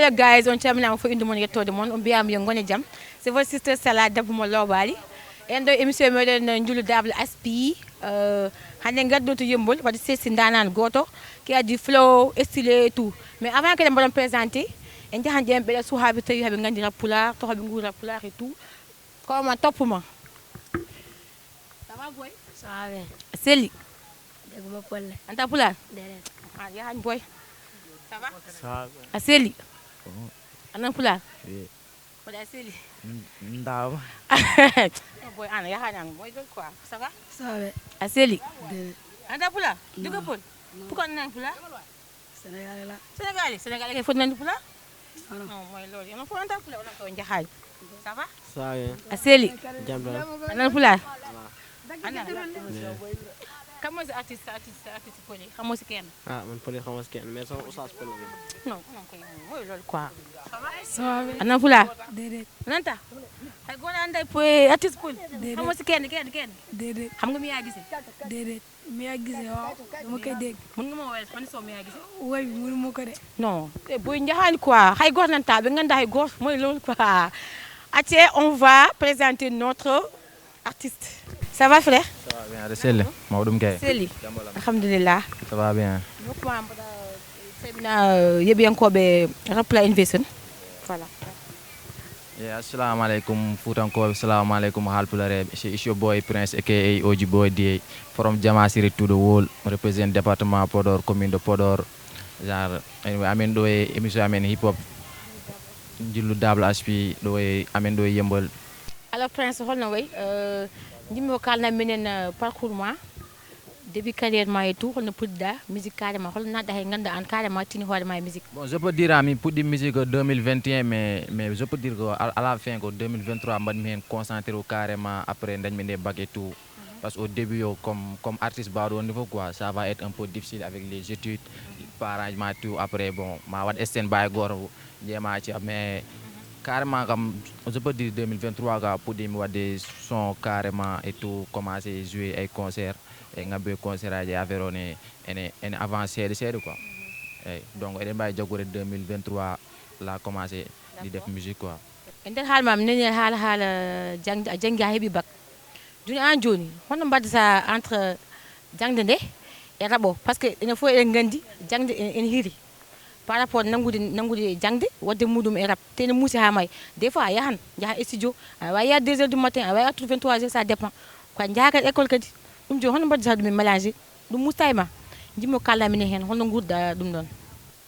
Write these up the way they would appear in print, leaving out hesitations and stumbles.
hello guys, on termina for indu mon yettode mon on biyam yo ngone jam. C'est votre sister Salah Dabou Lobali. En do émission meɗen Njulu Dable Aspi hande gaddo to yembol wadi sesi ndanan goto qui a du flow stylé et tout. Mais avant que me présenter, en jahan jem be suhabi tawi habi ngandi rap pulaar to habi ngura pulaar et tout. Comment top ma? Ça va boy? Ça va bien. Seli. Dégguma Pël. Anta pulaar? Déedéet. Ah jahan boy. Ça va? Ça va. Aseli. Anan pulaar? Oui. Wadi Aseli. Ndaw. Boy ana yahan boy quoi. Ça va? Ça va bien. Aseli. Déedéet. Anta pulaar? Duga Pël. Pourquoi nan pulaar? Sénégalais la. Sénégalais kay fot nan pulaar? Non. Non mooy loolu yow fo anta pulaar wala ko njaxaaj. Ça va? Ça va bien. Aseli. Jàmm la. Anan pulaar? Ana. Kan mooy sa artiste Pël yi xamoo si kenn? Ah man Pël xamas kenn mais sama oustaz Pël la. Non non koy mooy loolu quoi. Ça va bien. Anan pulaar? Déedéet. Nanta? Ay gona anday Pël artiste Pël. Déedéet. Xamoo si kenn. Déedéet. Xam nga mi yaa gisee? Déedéet. mi yaa gisee waaw dama koy dégg. Mën nga ma woowee fan soo mi yaa gisee? woy bi mënu ma ko de. Non, boy njaxaani quoi. Hay goor nanta be nganda hay goor mooy loolu quoi. Atie, on va présenter notre artiste. Ça va frère? Ça va bien. Seli. Mawdum Gaye. Seli. Alhamdulillah. Ça va bien. Nokuma mboda femina yebiyankoɓe Rapla Innovation. Voilà. Yeah, assalamu alaikum Futankoɓe, assalamu alaikum Halpulareɓe. It's your boy Prince aka Oji Boy DA from Jamasiri to the world, represent département Podor, commune de Podor. Genre anyway, amen ɗo e émission amen hip hop Njulu Dable Aspi ɗo e amen ɗo e Yembol. Alors Prince holno way jimmi ko kalna minen parcours ma début carrière ma et tout holno puɗɗa musique carrément holno nadda hay ganda an carrément tini hoore ma e musique. Bon, je peux dire mi puɗɗi musique 2021 mais je peux dire que à la fin ko 2023 mbaɗmi hen concentré carrément après dañmi nde bac et tout. Parce qu'au début yo, comme artiste bas au niveau quoi, ça va être un peu difficile avec les études, l'arrangement tout. Après bon, ma wat stand by goro jema ci mais carrément comme je peux dire 2023 ga pour dire des sons carrément et tout commencer jouer ay concert et ngabe concert aji affaire on en avancé de quoi. Et donc eden bay jagore 2023 la commencé di def musique quoi. Nder haal mam nene haala jangi a heeɓi bac joni an joni hono mbaddata entre jangde nde e raɓo par ce que enen fof eɗen gandi jangde ene hiiri par rapport nangude jangde wadde muɗum e rap te ene muusi ha may des fois a yahan jaaha studio aɗa wawi yaha 2 heures du matin aɗa wawi artude 23 heures ça dépend ko jaaha kadi école kadi ɗum joni hono mbaddata ɗum e mélangé ɗum musta e ma jimmi ko kalna minen hen holno gurda ɗum ɗon.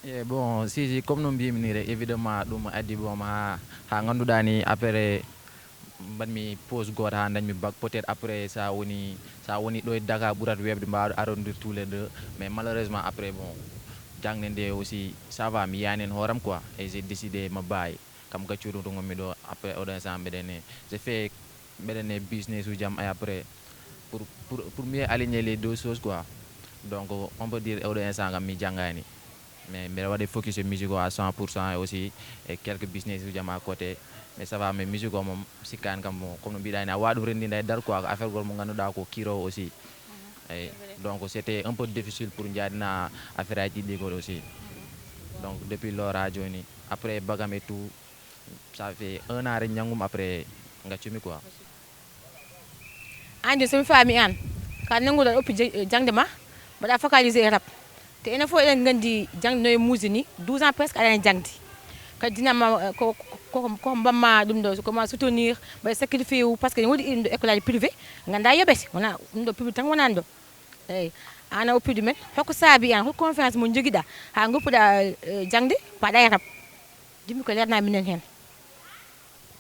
Yeah, bon si comme no mbimi ni rek évidemment ɗum addi bom ha ganduɗa ni après mbaɗmi pause goto ha dañmi bac peut être après ça woni ɗo e Dakar ɓurat webde mbawɗo arrondir tous les deux mais malheureusement après bon jangde nde aussi ça va mi yani hen hooram quoi et j'ai décidé ma bayi kam gaccuru to gommi ɗo après oɗon instant j'ai fait mbeɗen business ujam et après pour mieux aligner les deux choses quoi. Donc on peut dire oɗon instant kam mi janggani mais mbeɗa waɗa focus sur musique à 100% et aussi et quelques business ujam à côté. Mais ça va mais musique o mom sikkan kam bon comme no mbiɗa ni a waɗum rendinde e dar quoi affaire gol mo ganduɗa ko kiro aussi. Et donc c'était un peu difficile pour jadina affaire aji ɗiɗi goɗo aussi. Donc depuis lors à joni après bagam et tout ça fait 1 an rek jangum après gaccumi quoi. An joni somi faami an ka nanguɗa oppi jangde ma mbaɗa focaliser e rap te enen fof eɗen gandi jangde no e muusi ni 12 ans presque aɗa jangdi kadi dinama ko mbamma ɗum ɗo comment soutenir mbaɗa sacrifié wu par ce que woodi ɗum ɗo école aji privé ganda yoɓete wona ɗum ɗo public tan wonani ɗo eyyi an a oppiɗu men hokko saabi an hol confiance mo joguiɗa ha goppuɗa jangde paɗa e rap jimmi ko lernami minen hen.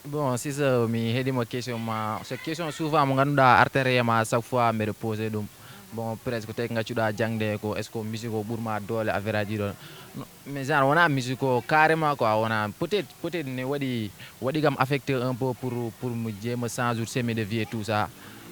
Bon si ça mi heeɗima question ma c'est question souvent mo ganduɗa artére ma chaque fois mbeɗa posé ɗum bon presque tawi gaccuɗa jangde ko est ce que musique o ɓuurma doole affaire aji ɗon mais genre wona musique o carrément quoi wona peut être ne waɗi kam affecté un peu pour mo jeema changer chemin de vie et tout ça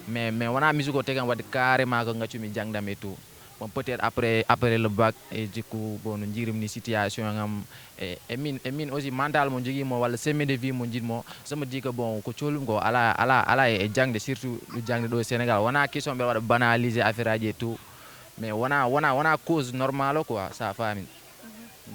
mais wona musique o tegam wadde carrément ko gaccumi jangdam et tout. Bon peut être après le bac et du coup bon no jirimni situation ngam e min aussi mental mo joguimo walla chemin de vie mo jiɗmo ça me dit que bon ko colum ko ala e jangde surtout jangde ɗo e Sénégal wona question ɓe waɗa banaliser affaire aji et tout mais wona cause normale quoi ça famin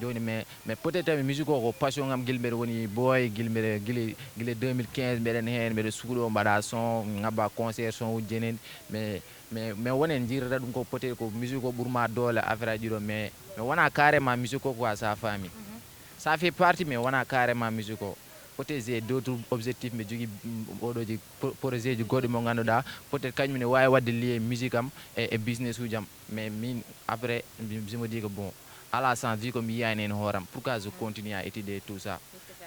joni mais peut-être mi musique ko passion ngam gilmede woni boy gilmede gile 2015 mbeɗen heen mbeɗa suuɗo mbaɗa son ngabba concert son ujjenen mais wonen jirata ɗum ko peut être ko musique o ɓurma doole affaire aji ɗo mais wona carrément musique o quoi sa faami ça fait partie mais wona carrément musique o peut-être j'ai d'autres objectifs mbe jogui oɗoji projet ji goɗɗi mo ganduɗa peut être kañum ne wawi wadde lié musique am e business uji am mais min après je me dis que bon à la sans vu que mi yiyani hen hooram pourquoi je continue à étudier tout ça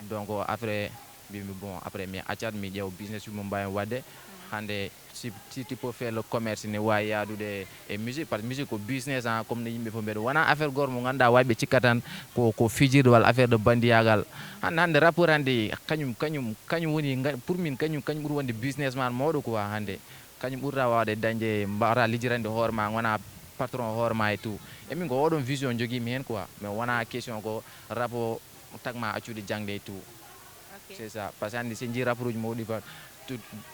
donc après mbimi bon après mi accat mi ƴeew business mo mbawi wadde hande si tu peux faire le commerce ne wawi yadude e musique par musique ko business comme no yimɓe fof mbeɗa wona affaire goto mo ganduɗa wawi ɓe cikka tan ko fijirde walla affaire de bandiyagal hande rapport hande kañum woni pour min kañum ɓuuri wonde business man mawɗo quoi hande kañum ɓurta wawde dañde mbawata lijirande hoore ma wona patron hoore ma e tout et min ko oɗon vision joguimi hen quoi mais wona question ko rapport tagma accude jangde et tout c'est ça parce que hande si jii rapport uji mawɗi pat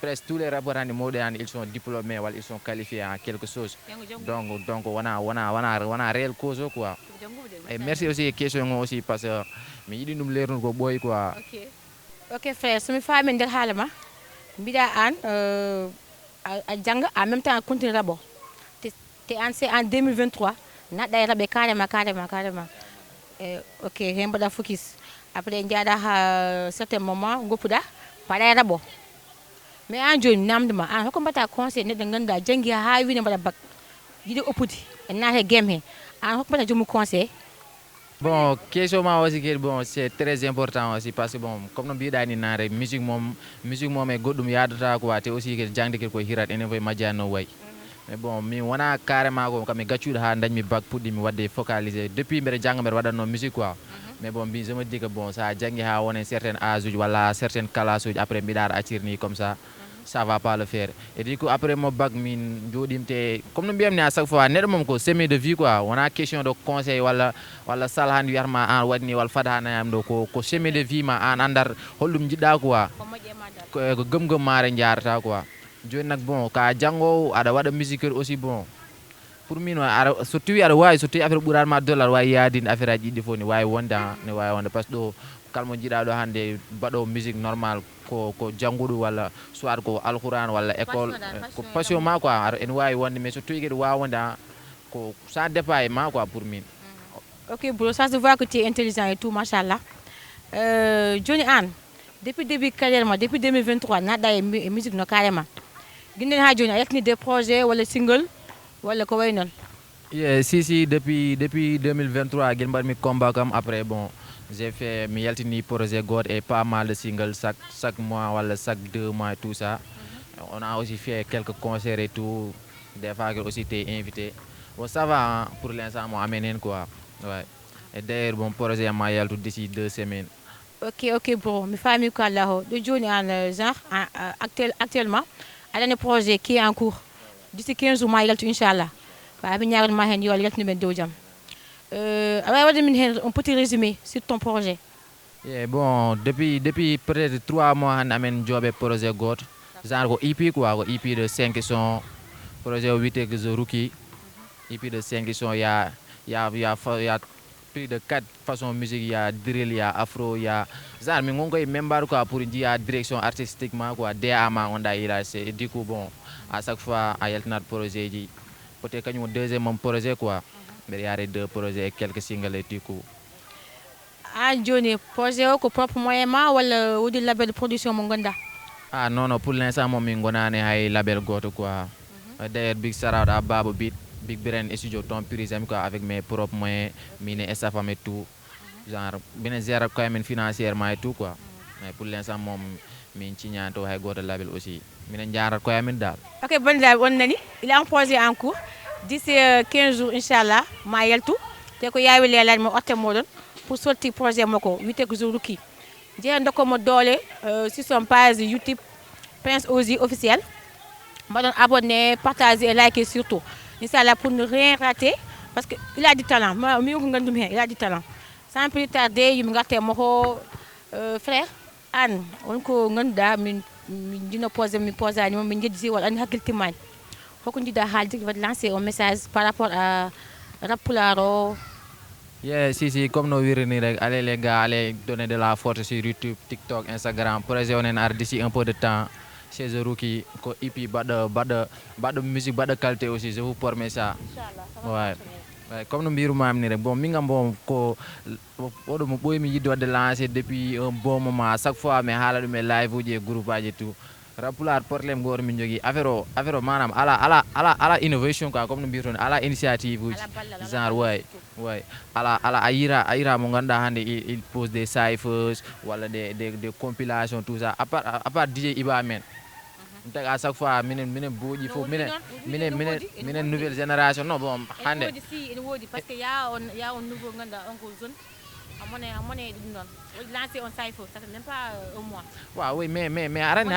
presque tous les rapports hande mawɗi hande ils sont diplômés walla ils sont qualifiés en quelque chose donc wona réel cause o quoi et merci aussi question o aussi parce que mi yiɗi ɗum lernude ko ɓooyi quoi ok frère somi faami nder haala ma mbiɗa an a janga en même temps a continue rabo te an c'est en 2023 naɗɗa e raɓe carrément ok hen mbaɗa focus après jaaɗa ha certain moment goppuɗa paɗa e raɓo mais an joni namdema an hokko mbatta conseil neɗɗo ganduɗa janggi ha wine mbaɗa bac yiɗi oppude e naate game he an hokko mbatta jomum conseil bon question ma aussi que bon c'est très important aussi parce que bon comme no mbiɗa ni naare musique mom e goɗɗum yadata quoi te aussi que jangde kadi koye hirat enen foye majjani no wayi mais bon min wona carrément ko kam mi gaccuɗo ha dañmi bac puɗɗimi wadde focalisé depuis mbeɗa jangga mbeɗa waɗatno musique quoi mais bon je me dis que bon sa janggi ha wone certain âge uji walla certain classe uji après mbiɗa aɗa accirni comme ça va pas le faire et du coup après mo bac min joɗimte comme no mbiyamni à chaque fois neɗɗo mom ko semé de vie quoi wona question de conseil walla sal han wiyatma an waɗni walla fada hanayam ɗo ko semé de vie ma an andar holɗum jiɗɗa quoi ko gëm mare jarata quoi joni nak bon ka janggo aɗa waɗa musique aussi bon pour min so tawi aɗa wawi so tawi affaire ɓuuratma dolle aɗa wawi yaadinde affaire aji ɗiɗi fof ne wawi wonde ne wawi wonde par ce que ɗo kalmo jiiɗa ɗo hande mbaɗo musique normal ko jangguɗo walla soit ko alquran walla école ko passion ma quoi ene wawi wonde mais so tawi kadi wawa wonde ko ça dépend e ma quoi pour min ok bro ça se voit que tu es intelligent et tout machallah joni an depuis début carrière ma depuis 2023 naɗɗa e musique no carrément guinden ha joni a yaltini des projets walla single walla ko way noon si depuis 2023 guel mbaɗmi combat kam après bon j'ai fait mi yaltini projet goto et pas mal de single chaque mois walla chaque 2 mois et tout ça on a aussi fait quelques concerts et tout des fois que aussi t'es invité bon ça va pour l'instant mo amen hen quoi ouais et d'ailleurs bon projet ma yaltu d'ici 2 semaines ok bon mi faami ko allah o ɗo joni an genre actuellement aɗane projet qui est en cours d'ici 15 jours ma yaltu inchallah wa mi ñaganma hen yo Allah yaltini men dow jaam a wawi wadde min hen un petit résumé sur ton projet bon depuis peut-être 3 mois hande amen jooɓe projet goto genre ko EP quoi ko EP de 5 sons projet o wiyete que The Rookie EP de 5 sons ya plus de 4 façons musique, il y a drill, il y a afro, il y a genre mais on koy même bar quoi pour dire direction artistiquement quoi DA ma on da ila c'est du coup bon à chaque fois à yaltinat projet ji peut-être que ñu deuxième projet quoi mais il y a 2 projets et quelques singles et du coup joni projet o ko propre moyen ma wala wodi label de production mo gonda non pour l'instant mom min gonane hay label goto quoi d'ailleurs big shout out à Babo Beat Big Brain studio ton prisme quoi avec mes propres moyens mine estafam et tout genre benen gérer ko men financièrement et tout quoi mais pour l'instant mom min ciñanto hay goto label aussi minen jarat ko yamin dal ok bon dal on nani il a un projet en cours d'ici 15 jours inchallah ma yaltu te ko yawi lelani mo otte modon pour sortir projet mako wite ko The Rookie je ndoko mo doole sur son page YouTube Prince Ozzy officiel mbaɗon abonné partager et liker surtout inchallah pour ne rien rater parce que il a du talent mi ko ngandum hen il a du talent sans plus tarder yim ngarte mako frère an on ko nganda min dina poser mi posani min jeddi wala an hakkiltimani hoko jida haalde wat lancer un message par rapport à rap pularo Yeah, si, comme no wirini rek, allez les gars, allez donner de la force sur YouTube, TikTok, Instagram. Projet on est d'ici un peu de temps. Chez The Rookie, ko EP, bad de musique, bad de qualité aussi, je vous promets ça. Inch'Allah, ça va Ouais. fonctionner. Ouais, comme no mbiruma ni rek, bon, minga bon ko odo mo boy mi yiddo de lancer depuis un bon moment. À chaque fois, mais hala dum live uji groupe aji tout. Rapular problème gor min jogi affaire manam ala innovation quoi comme no mbirton ala initiative uji Ala balla, ala genre balla ouais surtout. ouais ala ayira mo ganda hande il pose des cyphers wala des compilations tout ça à part DJ Iba men tak à chaque fois minen boji fo minen nouvelle génération non bon ene hande woodi si ene woodi par ce que ya on nouveau ganduɗa on ko jeune amone ɗum noon woodi lancé on cypher ça fait même pas un mois. waaw oui mais arande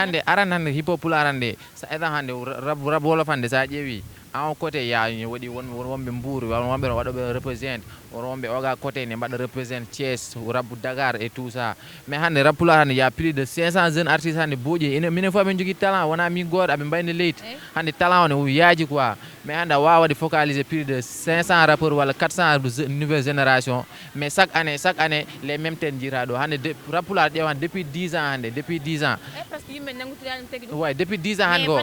hande hip hop pulaar hande sa eɗan hande rap wolof hande sa ƴeewi en côté yaani waɗi wonɓe mbuur wonɓe waɗoɓe représente wonɓe oga côté ne mbaɗa représente Thiès rap Dakar et tout ça mais hande rap pulaar hande y a plus de 500 jeunes artistes hande booƴe minen fof aɓe jogui talent wona min goto aɓe mbayno leydi hande talent o ne yaaji quoi mais hande a wawa waɗi focaliser plus de 500 rappeurs walla 400 nouvelle génération mais chaque année les mêmes ten jira ɗo hande rap pulaar ƴewan depuis 10 ans hande depuis 10 ans Parce que yimɓe nanggutirani tagi ɗum. ouais depuis 10 ans hande go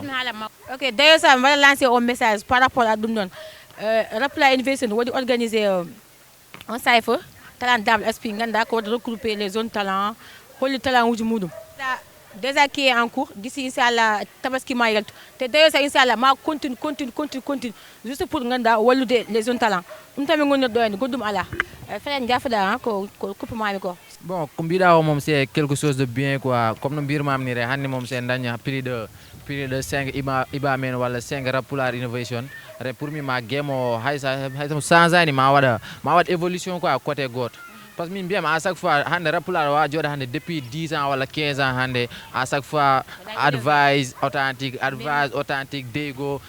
Ok, d'ailleurs ça mbaɗa lancé un message par rapport à ɗum ɗon Rapula Innovation waɗi organisé un cypher talent Dable SP ganduɗa ko waɗi regrouper les zones talent holli talent uji muɗum déjà qui est en cours d'ici inchallah tabaski ma yaltu te d'ailleurs ça inchallah ma continue juste pour ganduɗa wallude les zones talent ɗum tan min gonirɗo henna goɗɗum ala frère jaafoɗa ko coupemami ko. Bon, comme bida mom c'est quelque chose de bien quoi. Comme no birmam ni re hande mom c'est daña plus de 5 iba men wala 5 Rapular Innovation. Re pour mi ma game o haysa sans ani ma wada évolution quoi côté goto. Parce que min biam à chaque fois hande Rapular wa joda hande depuis 10 ans wala 15 ans hande à chaque fois advice authentique Dego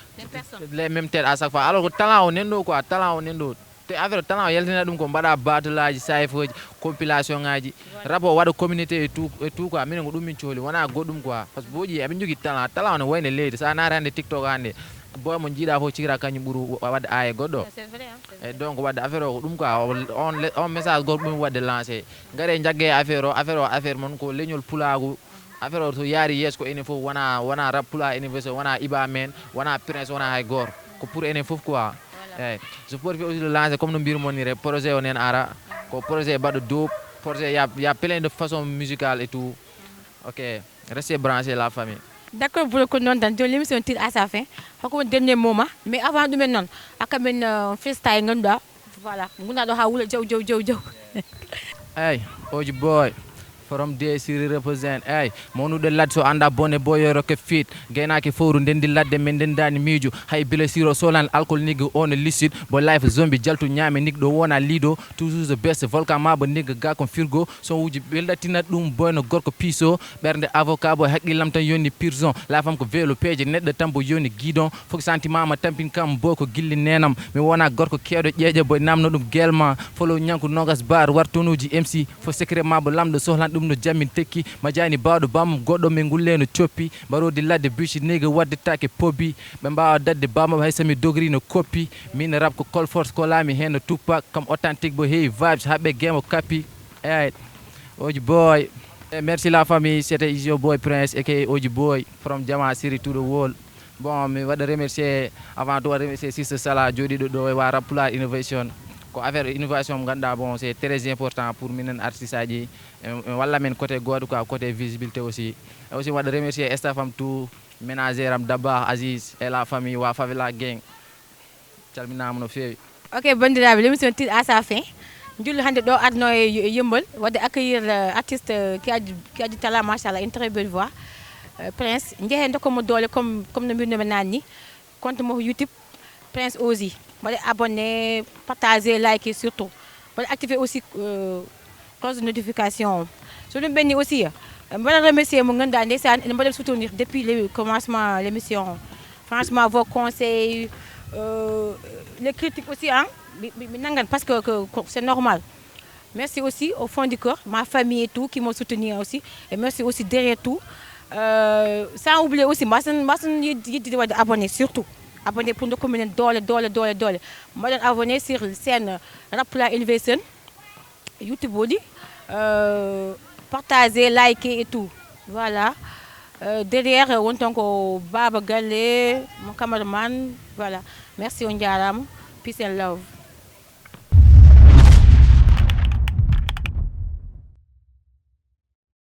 les mêmes têtes à chaque fois alors que talent o nendo quoi talent o nendo te affaire talent yaltina ɗum ko mbaɗa batelaji sayfoji compilation ngaji rabo waɗa communauté et tout quoi minen ko ɗum min cohli wona goɗɗum quoi par ce que boji eɓe jogui talent ne wayne leydi sa naati hande TikTok hande boy mo jiiɗa fof cikira kañum ɓuuri wadde aaye goɗɗo e donc wadde affaire o ko ɗum quoi on message goto ɗum wadde lancé gaare jagge affaire mon ko leñol pulagu affaire o to yaari yesso ko enen fof wona rap pula innovation wona iba men wona prince wona hay goto ko pour enen fof quoi eyyi je profite aussi de lancer comme no mbirmonire projet o nen ara ko projet baɗo dope projet y a plein de façons musicales et tout ok restez branchés la famille. D'accord pour ko noon tan joni l'émission tire à sa fin hoko woni dernier moment mais avant ɗumen noon hokkamen freestyle ganduɗa voilà gona ɗo ha wuula jaw eyyi oji boy from day siri represent eyyi mawnude ladde so anda bone boyoro ke fit gaynaki fowru ndendi ladde men ndendani miijo hay blessure o solan alcool nigga on licide bo life zombie jaltu ñaame nigga ɗo wona lido toujours the best volcan mabo nigga ga kon firgo son wuji belɗatina ɗum boyno gorko piso ɓernde avocat bo haqqillam tan yonni prison lafam ko vélo peeje neɗɗo tan bo yoni guidon foko sentiment ma tampin kam boy ko gilli nenam mi wona gorko kewɗo ƴeeƴe boy namno ɗum guelma folo ñanko nogas bar wartonuji MC fo secret ma bo lamɗo sohlan ɗum no jammin tekki ma jani bawɗo bam goɗɗo min gulleno coppi mbarodi ladde bici nega wadde take pobi ɓe mbawa dadde bamam hay sami dogri no koppi min rap ko col force ko laami hen no Tupac comme authentique bo heewi vibes haɓe game o kappi eyyi oji boy merci la famille c'était is your boy Prince aka oji boy from Jama Siri to the world bon mi waɗa remercier avant tout waɗa remercier Sister Sala joɗiɗo ɗo e wa Rapular Innovation ko affaire innovation mo ganduɗa bon c'est très important pour minen artiste aji walla men côté goto quoi côté visibilité aussi et aussi waɗa remercier staff am tout ménagère am Dabakh Aziz et la famille wa Favela gang calminama no fewi. Ok bandiraɓe l'émission tire à sa fin julli hande ɗo adno e Yeumbeul wadde accueillir artiste qui a du talent machallah une très belle voix Prince jeehe dokkomo doole comme no mbirnomi nanni compte mo YouTube Prince Ozy mbaɗa abonné partager liker surtout mbaɗa activer aussi cloche de notification so ɗum ɓenni aussi mbaɗa remercier mo ganduɗa ndeysan ene mbaɗa soutenir depuis le commencement l'émission franchement vos conseils les critiques aussi mi nangan parce que c'est normal merci aussi au fond du cœur ma famille et tout qui m'ont soutenu aussi et merci aussi derrière tout sans oublier aussi mbasan yiddide wadde abonné surtout abonné pour ndokku minen doole moɗon abonné sur chaîne Rapula Innovation YouTube odi partager liker et tout voilà derrière wonton ko Baba Galle mon cameraman voilà merci on jarama peace and love